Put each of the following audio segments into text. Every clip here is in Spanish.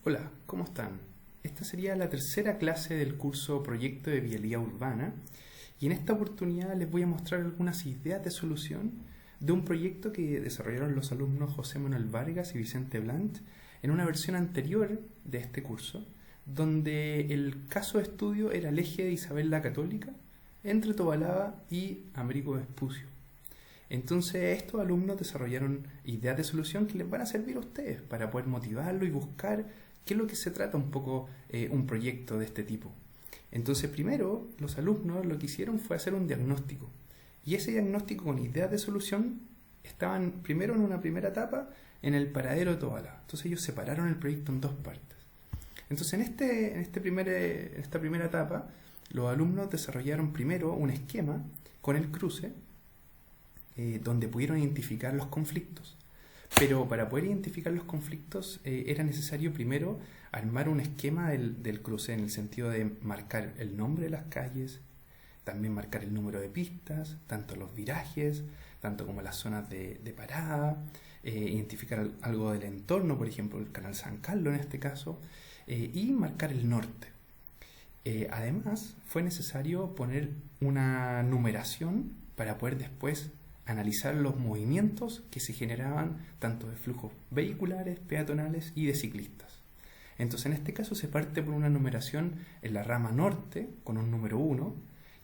Hola, ¿cómo están? Esta sería la tercera clase del curso Proyecto de Vialidad Urbana y en esta oportunidad les voy a mostrar algunas ideas de solución de un proyecto que desarrollaron los alumnos José Manuel Vargas y Vicente Blanch en una versión anterior de este curso, donde el caso de estudio era el eje de Isabel la Católica entre Tobalaba y Américo Vespucio. Entonces estos alumnos desarrollaron ideas de solución que les van a servir a ustedes para poder motivarlo y buscar qué es lo que se trata un poco un proyecto de este tipo. Entonces primero los alumnos lo que hicieron fue hacer un diagnóstico y ese diagnóstico con ideas de solución estaban primero en una primera etapa en el paradero de Tobalaba. Entonces ellos separaron el proyecto en dos partes. Entonces en esta primera etapa los alumnos desarrollaron primero un esquema con el cruce donde pudieron identificar los conflictos. Pero para poder identificar los conflictos era necesario primero armar un esquema del cruce en el sentido de marcar el nombre de las calles, también marcar el número de pistas, tanto los virajes, tanto como las zonas de parada, identificar algo del entorno, por ejemplo el canal San Carlos en este caso, y marcar el norte. Además fue necesario poner una numeración para poder después analizar los movimientos que se generaban tanto de flujos vehiculares, peatonales y de ciclistas. Entonces en este caso se parte por una numeración en la rama norte con un número 1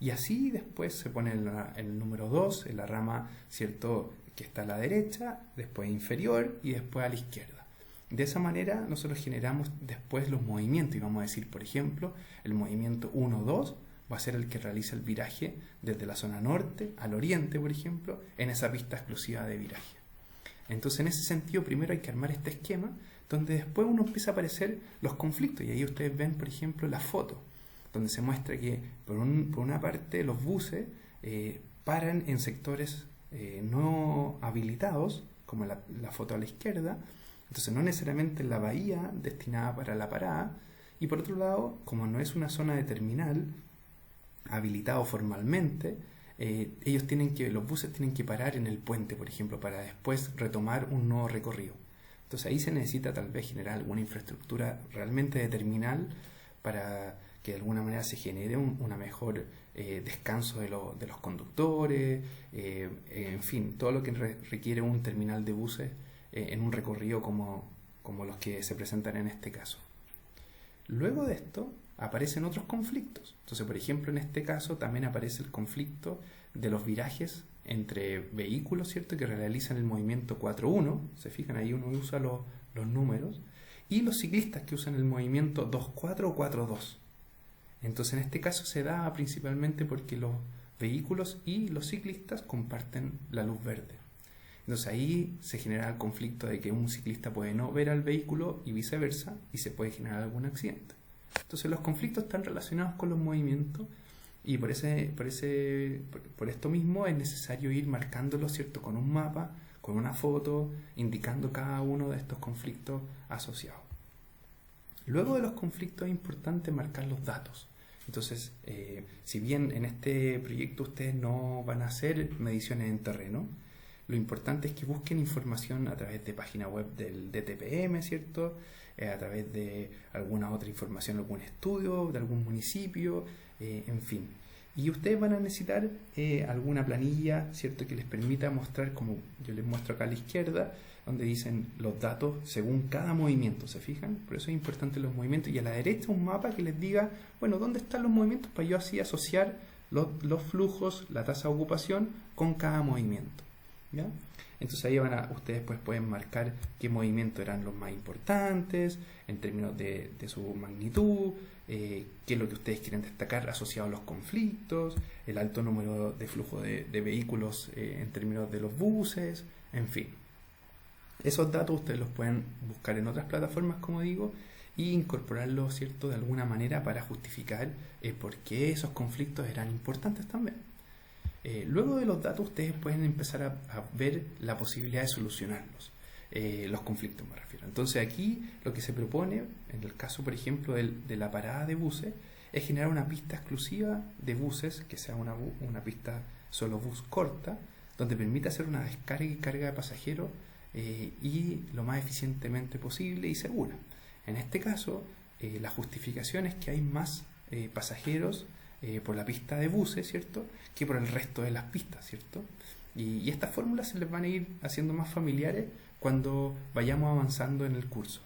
y así después se pone el número 2 en la rama, ¿cierto?, que está a la derecha, después inferior y después a la izquierda. De esa manera nosotros generamos después los movimientos y vamos a decir, por ejemplo, el movimiento 1-2 va a ser el que realiza el viraje desde la zona norte al oriente, por ejemplo, en esa pista exclusiva de viraje. Entonces, en ese sentido, primero hay que armar este esquema, donde después uno empieza a aparecer los conflictos. Y ahí ustedes ven, por ejemplo, la foto, donde se muestra que, por una parte, los buses paran en sectores no habilitados, como la foto a la izquierda, entonces no necesariamente en la bahía destinada para la parada, y por otro lado, como no es una zona de terminal, habilitado formalmente, los buses tienen que parar en el puente, por ejemplo, para después retomar un nuevo recorrido. Entonces ahí se necesita tal vez generar alguna infraestructura realmente de terminal para que de alguna manera se genere una mejor descanso de los conductores, en fin, todo lo que requiere un terminal de buses en un recorrido como los que se presentan en este caso. Luego de esto aparecen otros conflictos. Entonces, por ejemplo, en este caso también aparece el conflicto de los virajes entre vehículos, ¿cierto?, que realizan el movimiento 4-1, se fijan ahí uno usa los números, y los ciclistas que usan el movimiento 2-4 o 4-2. Entonces, en este caso se da principalmente porque los vehículos y los ciclistas comparten la luz verde. Entonces ahí se genera el conflicto de que un ciclista puede no ver al vehículo y viceversa, y se puede generar algún accidente. Entonces los conflictos están relacionados con los movimientos y por esto mismo es necesario ir marcándolos, ¿cierto?, con un mapa, con una foto, indicando cada uno de estos conflictos asociados. Luego de los conflictos es importante marcar los datos. Entonces, si bien en este proyecto ustedes no van a hacer mediciones en terreno, lo importante es que busquen información a través de página web del DTPM, ¿cierto?, a través de alguna otra información, algún estudio de algún municipio, en fin. Y ustedes van a necesitar alguna planilla, ¿cierto?, que les permita mostrar, como yo les muestro acá a la izquierda, donde dicen los datos según cada movimiento, ¿se fijan? Por eso es importante los movimientos. Y a la derecha un mapa que les diga, bueno, ¿dónde están los movimientos? Para yo así asociar los flujos, la tasa de ocupación con cada movimiento, ¿ya? Entonces ahí ustedes pues pueden marcar qué movimientos eran los más importantes en términos de su magnitud, qué es lo que ustedes quieren destacar asociado a los conflictos, el alto número de flujo de vehículos en términos de los buses, en fin. Esos datos ustedes los pueden buscar en otras plataformas, como digo, e incorporarlos, ¿cierto?, de alguna manera para justificar por qué esos conflictos eran importantes también. Luego de los datos ustedes pueden empezar a ver la posibilidad de solucionarlos, los conflictos me refiero. Entonces aquí lo que se propone, en el caso por ejemplo de la parada de buses, es generar una pista exclusiva de buses, que sea una pista solo bus corta, donde permita hacer una descarga y carga de pasajeros y lo más eficientemente posible y segura. En este caso, la justificación es que hay más pasajeros por la pista de buses, ¿cierto?, que por el resto de las pistas, ¿cierto? Y estas fórmulas se les van a ir haciendo más familiares cuando vayamos avanzando en el curso.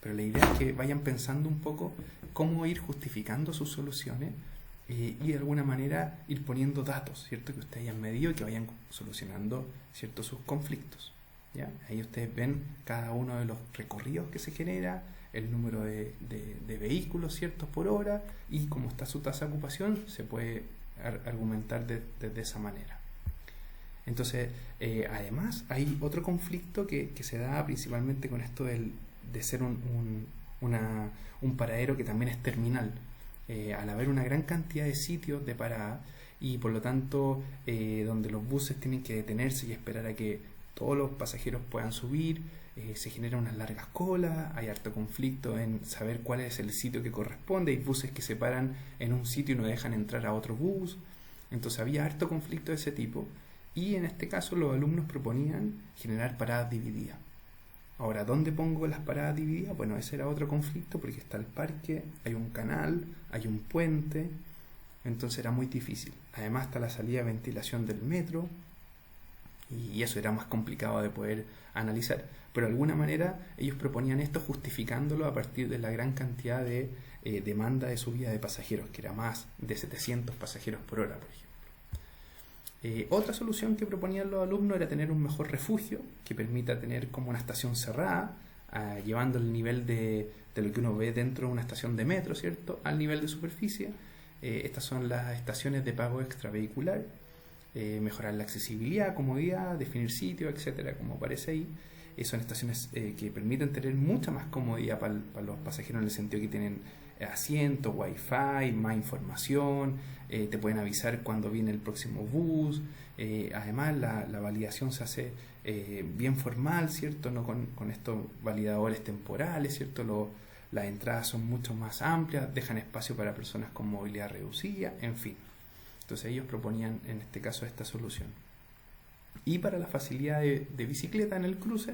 Pero la idea es que vayan pensando un poco cómo ir justificando sus soluciones y de alguna manera ir poniendo datos, ¿cierto?, que ustedes hayan medido y que vayan solucionando, ¿cierto?, sus conflictos, ¿ya? Ahí ustedes ven cada uno de los recorridos que se genera, el número de vehículos, ¿cierto?, por hora, y cómo está su tasa de ocupación, se puede argumentar de esa manera. Entonces, además, hay otro conflicto que se da principalmente con esto de ser un paradero que también es terminal. Al haber una gran cantidad de sitios de parada y por lo tanto donde los buses tienen que detenerse y esperar a que todos los pasajeros puedan subir, se generan unas largas colas, hay harto conflicto en saber cuál es el sitio que corresponde, hay buses que se paran en un sitio y no dejan entrar a otro bus, entonces había harto conflicto de ese tipo, y en este caso los alumnos proponían generar paradas divididas. Ahora, ¿dónde pongo las paradas divididas? Bueno, ese era otro conflicto porque está el parque, hay un canal, hay un puente, entonces era muy difícil. Además está la salida de ventilación del metro y eso era más complicado de poder analizar. Pero de alguna manera ellos proponían esto justificándolo a partir de la gran cantidad de demanda de subida de pasajeros, que era más de 700 pasajeros por hora, por ejemplo. Otra solución que proponían los alumnos era tener un mejor refugio que permita tener como una estación cerrada, llevando el nivel de lo que uno ve dentro de una estación de metro, ¿cierto?, al nivel de superficie. Estas son las estaciones de pago extravehicular, mejorar la accesibilidad, comodidad, definir sitios, etcétera, como aparece ahí. Son estaciones que permiten tener mucha más comodidad para los pasajeros en el sentido que tienen asientos, wifi, más información, te pueden avisar cuando viene el próximo bus, además la validación se hace bien formal, ¿cierto?, no con estos validadores temporales, ¿cierto?, las entradas son mucho más amplias, dejan espacio para personas con movilidad reducida, en fin. Entonces ellos proponían en este caso esta solución. Y para la facilidad de bicicleta en el cruce,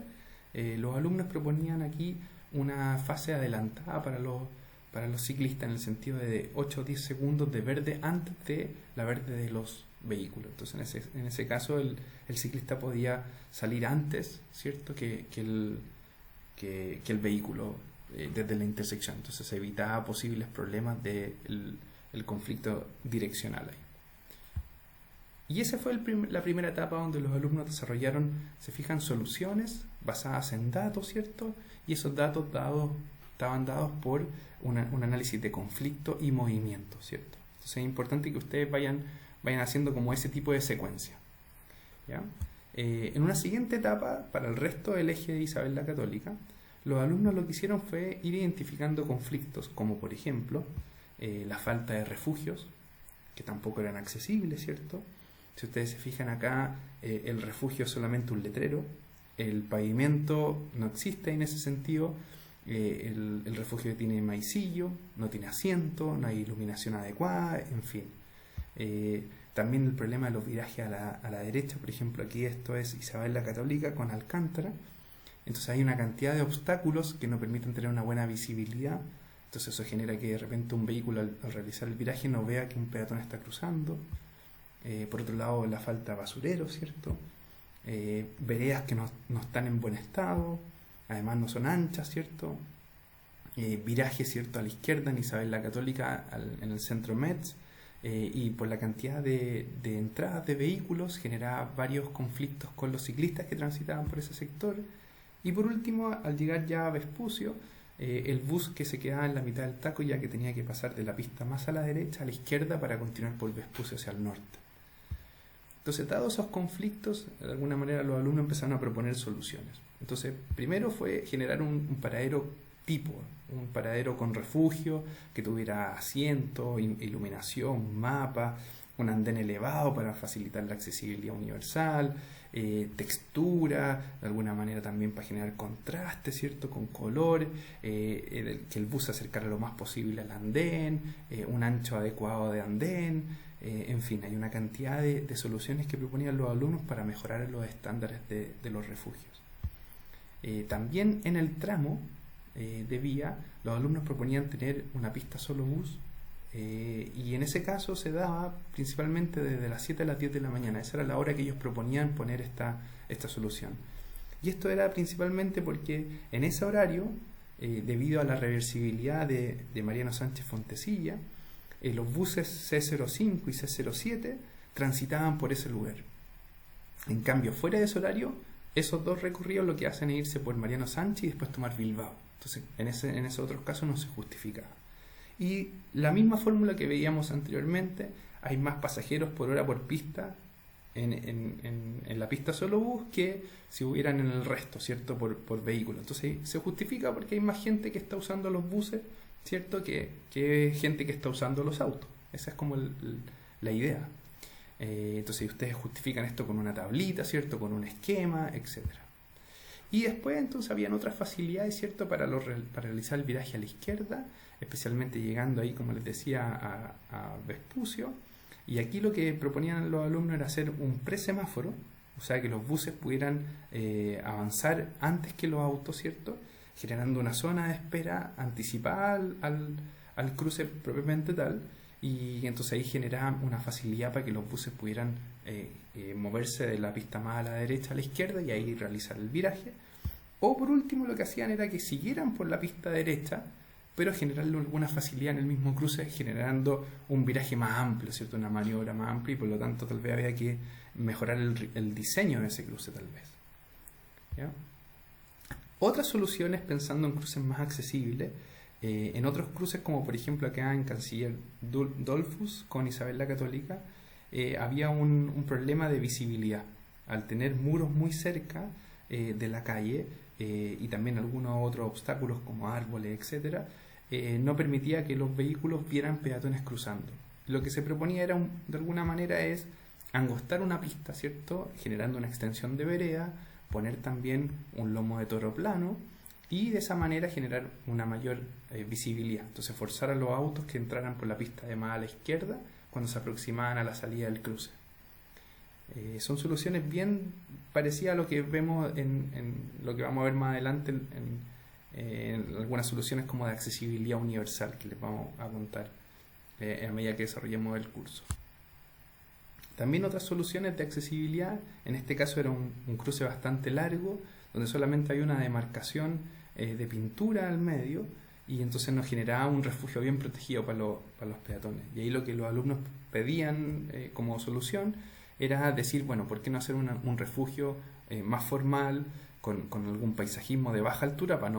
los alumnos proponían aquí una fase adelantada para los ciclistas en el sentido de 8 o 10 segundos de verde antes de la verde de los vehículos. Entonces en ese caso el ciclista podía salir antes, ¿cierto?, que el vehículo desde la intersección. Entonces se evitaba posibles problemas del conflicto direccional ahí. Y esa fue la primera etapa donde los alumnos desarrollaron, se fijan, soluciones basadas en datos, ¿cierto? Y esos datos estaban dados por un análisis de conflicto y movimiento, ¿cierto? Entonces es importante que ustedes vayan haciendo como ese tipo de secuencia, ¿ya? En una siguiente etapa, para el resto del eje de Isabel la Católica, los alumnos lo que hicieron fue ir identificando conflictos, como por ejemplo la falta de refugios, que tampoco eran accesibles, ¿cierto? Si ustedes se fijan acá, el refugio es solamente un letrero, el pavimento no existe en ese sentido, el refugio tiene maicillo, no tiene asiento, no hay iluminación adecuada, en fin. También el problema de los virajes a la derecha, por ejemplo, aquí esto es Isabel la Católica con Alcántara, entonces hay una cantidad de obstáculos que no permiten tener una buena visibilidad, entonces eso genera que de repente un vehículo al realizar el viraje no vea que un peatón está cruzando. Por otro lado, la falta de basureros, ¿cierto? Veredas que no están en buen estado, además no son anchas, ¿cierto? Virajes, ¿cierto?, a la izquierda en Isabel la Católica, en el centro Metz, y por la cantidad de entradas de vehículos generaba varios conflictos con los ciclistas que transitaban por ese sector. Y por último, al llegar ya a Vespucio, el bus que se quedaba en la mitad del taco, ya que tenía que pasar de la pista más a la derecha a la izquierda para continuar por Vespucio hacia el norte. Entonces, dados esos conflictos, de alguna manera los alumnos empezaron a proponer soluciones. Entonces, primero fue generar un paradero tipo, un paradero con refugio, que tuviera asiento, iluminación, mapa, un andén elevado para facilitar la accesibilidad universal, textura, de alguna manera también para generar contraste, ¿cierto?, con color, que el bus se acercara lo más posible al andén, un ancho adecuado de andén, en fin, hay una cantidad de soluciones que proponían los alumnos para mejorar los estándares de los refugios. También en el tramo de vía, los alumnos proponían tener una pista solo bus, y en ese caso se daba principalmente desde las 7 a las 10 de la mañana. Esa era la hora que ellos proponían poner esta solución. Y esto era principalmente porque en ese horario, debido a la reversibilidad de Mariano Sánchez Fontecilla, los buses C05 y C07 transitaban por ese lugar. En cambio, fuera de ese horario, esos dos recorridos lo que hacen es irse por Mariano Sánchez y después tomar Bilbao. Entonces, en esos otros casos no se justificaba. Y la misma fórmula que veíamos anteriormente, hay más pasajeros por hora por pista en la pista solo bus que si hubieran en el resto, ¿cierto? Por vehículo. Entonces se justifica porque hay más gente que está usando los buses, ¿cierto? Que gente que está usando los autos. Esa es como la idea. Entonces ustedes justifican esto con una tablita, ¿cierto? Con un esquema, etcétera. Y después entonces habían otras facilidades, ¿cierto? Para realizar el viraje a la izquierda, especialmente llegando ahí, como les decía, a Vespucio. Y aquí lo que proponían los alumnos era hacer un presemáforo, o sea que los buses pudieran avanzar antes que los autos, ¿cierto? Generando una zona de espera anticipada al cruce propiamente tal, y entonces ahí generaban una facilidad para que los buses pudieran moverse de la pista más a la derecha a la izquierda y ahí realizar el viraje. O por último lo que hacían era que siguieran por la pista derecha, pero generarle alguna facilidad en el mismo cruce, generando un viraje más amplio, ¿cierto? Una maniobra más amplia, y por lo tanto tal vez había que mejorar el diseño de ese cruce, tal vez. ¿Ya? Otras soluciones, pensando en cruces más accesibles, en otros cruces, como por ejemplo acá en Canciller Dollfuss con Isabel la Católica, había un problema de visibilidad. Al tener muros muy cerca de la calle, y también algunos otros obstáculos como árboles, etcétera, no permitía que los vehículos vieran peatones cruzando. Lo que se proponía era, de alguna manera, es angostar una pista, ¿cierto? Generando una extensión de vereda, poner también un lomo de toro plano y de esa manera generar una mayor visibilidad. Entonces forzar a los autos que entraran por la pista de más a la izquierda cuando se aproximaban a la salida del cruce. Son soluciones bien parecidas a lo que vemos en lo que vamos a ver más adelante en algunas soluciones como de accesibilidad universal que les vamos a contar a medida que desarrollemos el curso. También otras soluciones de accesibilidad, en este caso era un cruce bastante largo, donde solamente hay una demarcación de pintura al medio, y entonces nos generaba un refugio bien protegido para los peatones. Y ahí lo que los alumnos pedían como solución era decir, bueno, ¿por qué no hacer un refugio más formal, con algún paisajismo de baja altura para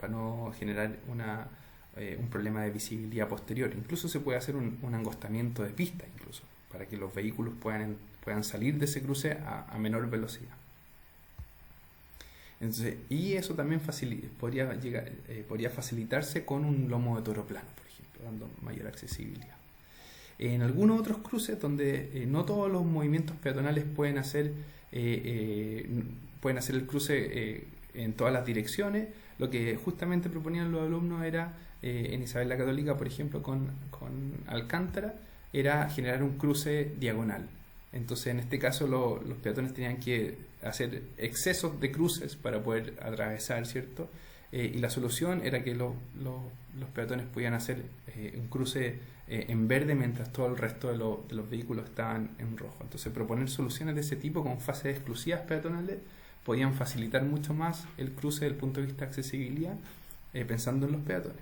no generar un problema de visibilidad posterior? Incluso se puede hacer un angostamiento de pista, incluso, para que los vehículos puedan salir de ese cruce a menor velocidad. Entonces, y eso también podría facilitarse con un lomo de toro plano, por ejemplo, dando mayor accesibilidad. En algunos otros cruces donde no todos los movimientos peatonales pueden hacer el cruce en todas las direcciones, lo que justamente proponían los alumnos era, en Isabel la Católica, por ejemplo, con Alcántara, era generar un cruce diagonal. Entonces, en este caso, los peatones tenían que hacer excesos de cruces para poder atravesar, ¿cierto? Y la solución era que los peatones podían hacer un cruce en verde mientras todo el resto de los vehículos estaban en rojo. Entonces, proponer soluciones de ese tipo con fases exclusivas peatonales podían facilitar mucho más el cruce desde el punto de vista de accesibilidad, pensando en los peatones.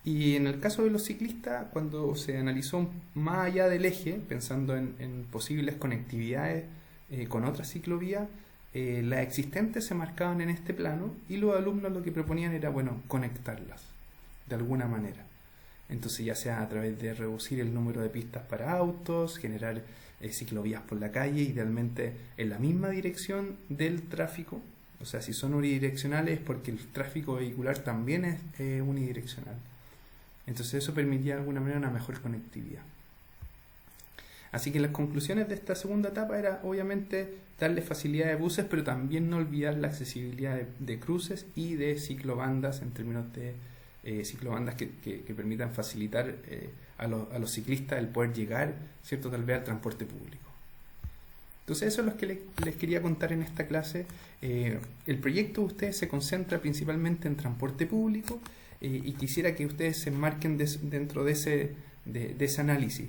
Y en el caso de los ciclistas, cuando se analizó más allá del eje, pensando en posibles conectividades con otras ciclovías, las existentes se marcaban en este plano y los alumnos lo que proponían era, bueno, conectarlas de alguna manera. Entonces, ya sea a través de reducir el número de pistas para autos, generar ciclovías por la calle, idealmente en la misma dirección del tráfico. O sea, si son unidireccionales es porque el tráfico vehicular también es unidireccional. Entonces eso permitía de alguna manera una mejor conectividad. Así que las conclusiones de esta segunda etapa era obviamente darle facilidad de buses, pero también no olvidar la accesibilidad de cruces y de ciclobandas, en términos de ciclobandas que permitan facilitar a los ciclistas el poder llegar, ¿cierto?, tal vez al transporte público. Entonces eso es lo que les quería contar en esta clase. El proyecto de ustedes se concentra principalmente en transporte público y quisiera que ustedes se enmarquen dentro de ese análisis.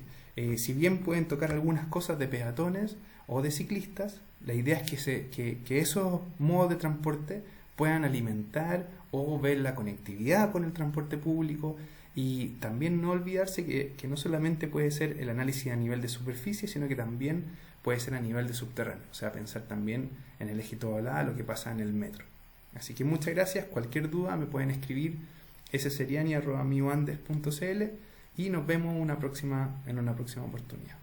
Si bien pueden tocar algunas cosas de peatones o de ciclistas, la idea es que esos modos de transporte puedan alimentar o ver la conectividad con el transporte público, y también no olvidarse que no solamente puede ser el análisis a nivel de superficie, sino que también puede ser a nivel de subterráneo, o sea, pensar también en el eje Tobalá, lo que pasa en el metro. Así que muchas gracias. Cualquier duda me pueden escribir sseriani@mioandes.cl y nos vemos en una próxima oportunidad.